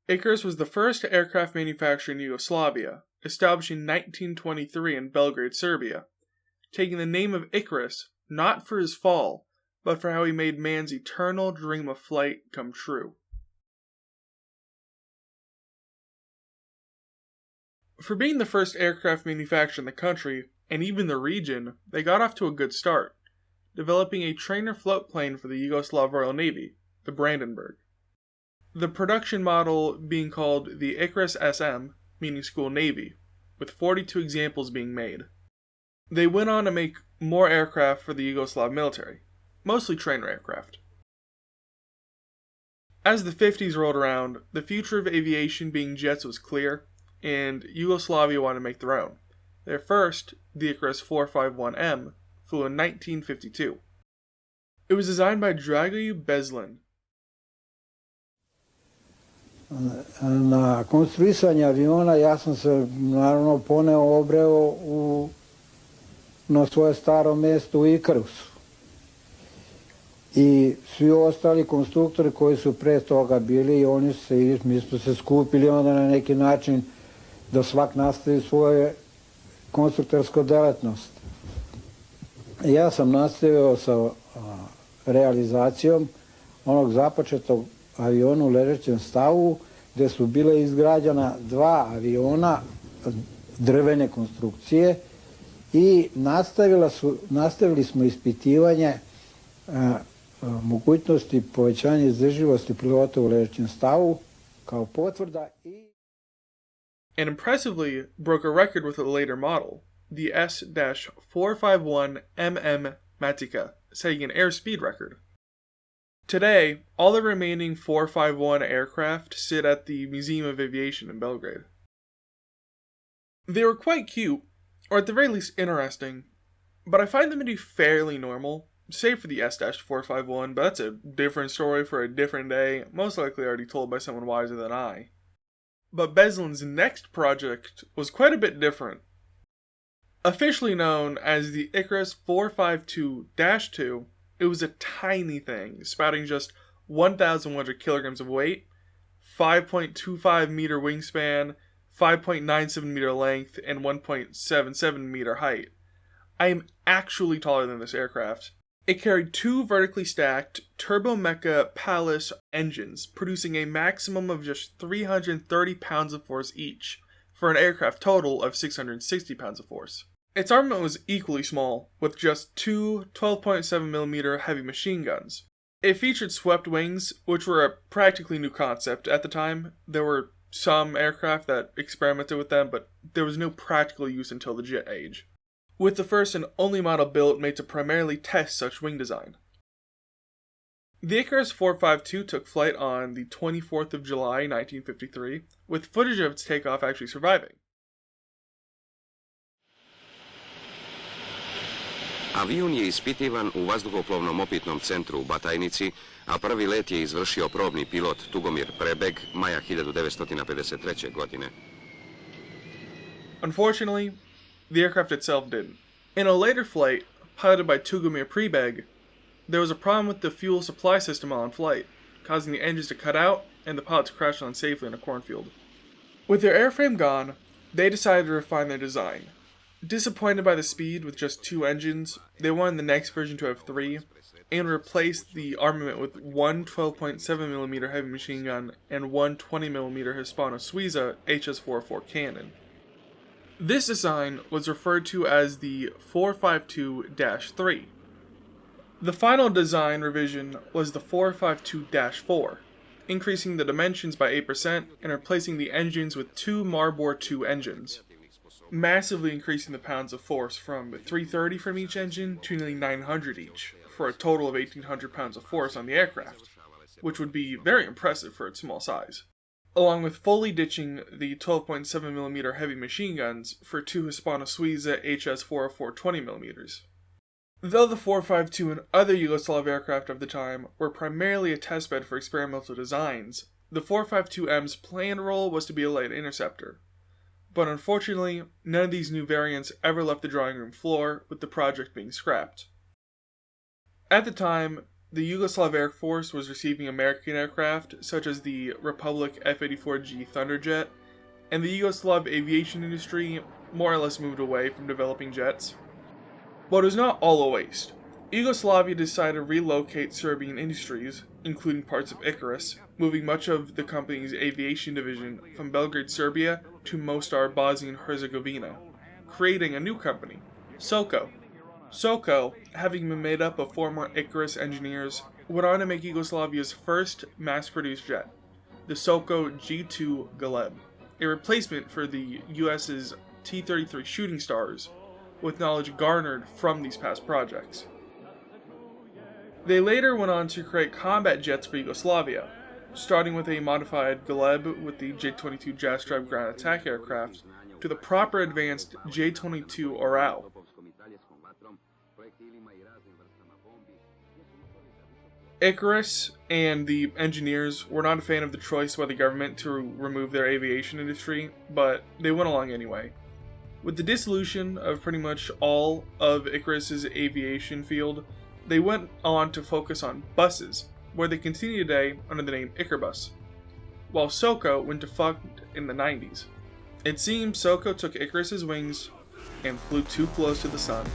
Ikarus was the first aircraft manufacturer in Yugoslavia, established in 1923 in Belgrade, Serbia, taking the name of Ikarus not for his fall, but for how he made man's eternal dream of flight come true. For being the first aircraft manufacturer in the country, and even the region, they got off to a good start, developing a trainer float plane for the Yugoslav Royal Navy, the Brandenburg. The production model being called the Ikarus SM, meaning School Navy, with 42 examples being made. They went on to make more aircraft for the Yugoslav military, mostly trainer aircraft. As the 50s rolled around, the future of aviation being jets was clear, and Yugoslavia wanted to make their own. Their first, the Ikarus 451M, flew in 1952. It was designed by Drugog Bezlin. Na konstruisanje aviona ja sam se naravno poneo obreo na svoje staro mesto u Ikarusu. I svi ostali konstruktori koji su pre toga bili, mi smo se skupili onda na neki način da svak nastavi svoje konstruktorsko delatnost. Ja sam nastavio sa realizacijom onog započetog aviona u ležećem stavu, gde su bile izgrađena dva aviona drvene konstrukcije i nastavili smo ispitivanje mogućnosti povećanja izdrživosti pilota u ležećem stavu kao potvrda i and impressively broke a record with a later model, the S-451MM Matica, setting an airspeed record. Today, all the remaining 451 aircraft sit at the Museum of Aviation in Belgrade. They were quite cute, or at the very least interesting, but I find them to be fairly normal, save for the S-451, but that's a different story for a different day, most likely already told by someone wiser than I. But Bezlin's next project was quite a bit different. Officially known as the Ikarus 452-2, it was a tiny thing, spouting just 1,100 kilograms of weight, 5.25 meter wingspan, 5.97 meter length, and 1.77 meter height. I am actually taller than this aircraft. It carried two vertically stacked Turbomeca Palace engines, producing a maximum of just 330 pounds of force each, for an aircraft total of 660 pounds of force. Its armament was equally small, with just two 12.7mm heavy machine guns. It featured swept wings, which were a practically new concept at the time. There were some aircraft that experimented with them, but there was no practical use until the jet age, with the first and only model built made to primarily test such wing design. The Ikarus 452 took flight on the 24th of July 1953, with footage of its takeoff actually surviving. Avion je ispitivan u vazduhoplovnom opitnom centru u Batajnici, a prvi let je izvršio probni pilot Tugomir Prebeg maja 1953. godine. Unfortunately, the aircraft itself didn't. In a later flight, piloted by Tugomir Prebeg, there was a problem with the fuel supply system while in flight, causing the engines to cut out and the pilot to crash unsafely in a cornfield. With their airframe gone, they decided to refine their design. Disappointed by the speed with just two engines, they wanted the next version to have three, and replaced the armament with one 12.7mm heavy machine gun and one 20mm Hispano-Suiza HS-404 cannon. This design was referred to as the 452-3. The final design revision was the 452-4, increasing the dimensions by 8% and replacing the engines with two Maribor 2 engines, massively increasing the pounds of force from 330 from each engine to nearly 900 each, for a total of 1,800 pounds of force on the aircraft, which would be very impressive for its small size, along with fully ditching the 12.7mm heavy machine guns for two Hispano-Suiza HS-404 20mm. Though the 452 and other Yugoslav aircraft of the time were primarily a testbed for experimental designs, the 452M's planned role was to be a light interceptor. But unfortunately, none of these new variants ever left the drawing room floor, with the project being scrapped. At the time, the Yugoslav Air Force was receiving American aircraft such as the Republic F-84G Thunderjet, and the Yugoslav aviation industry more or less moved away from developing jets. But it was not all a waste. Yugoslavia decided to relocate Serbian industries, including parts of Ikarus, moving much of the company's aviation division from Belgrade, Serbia to Mostar, Bosnia and Herzegovina, creating a new company, SOCO. SOCO, having been made up of former Ikarus engineers, went on to make Yugoslavia's first mass-produced jet, the SOCO G2 Galeb, a replacement for the US's T-33 Shooting Stars, with knowledge garnered from these past projects. They later went on to create combat jets for Yugoslavia, starting with a modified Galeb with the J-22 Jas Drive ground attack aircraft, to the proper advanced J-22 Oral. Ikarus and the engineers were not a fan of the choice by the government to remove their aviation industry, but they went along anyway. With the dissolution of pretty much all of Ikarus's aviation field, they went on to focus on buses, where they continue today under the name Ikarbus, while SOCO went defunct in the 90s. It seems SOCO took Ikarus's wings and flew too close to the sun.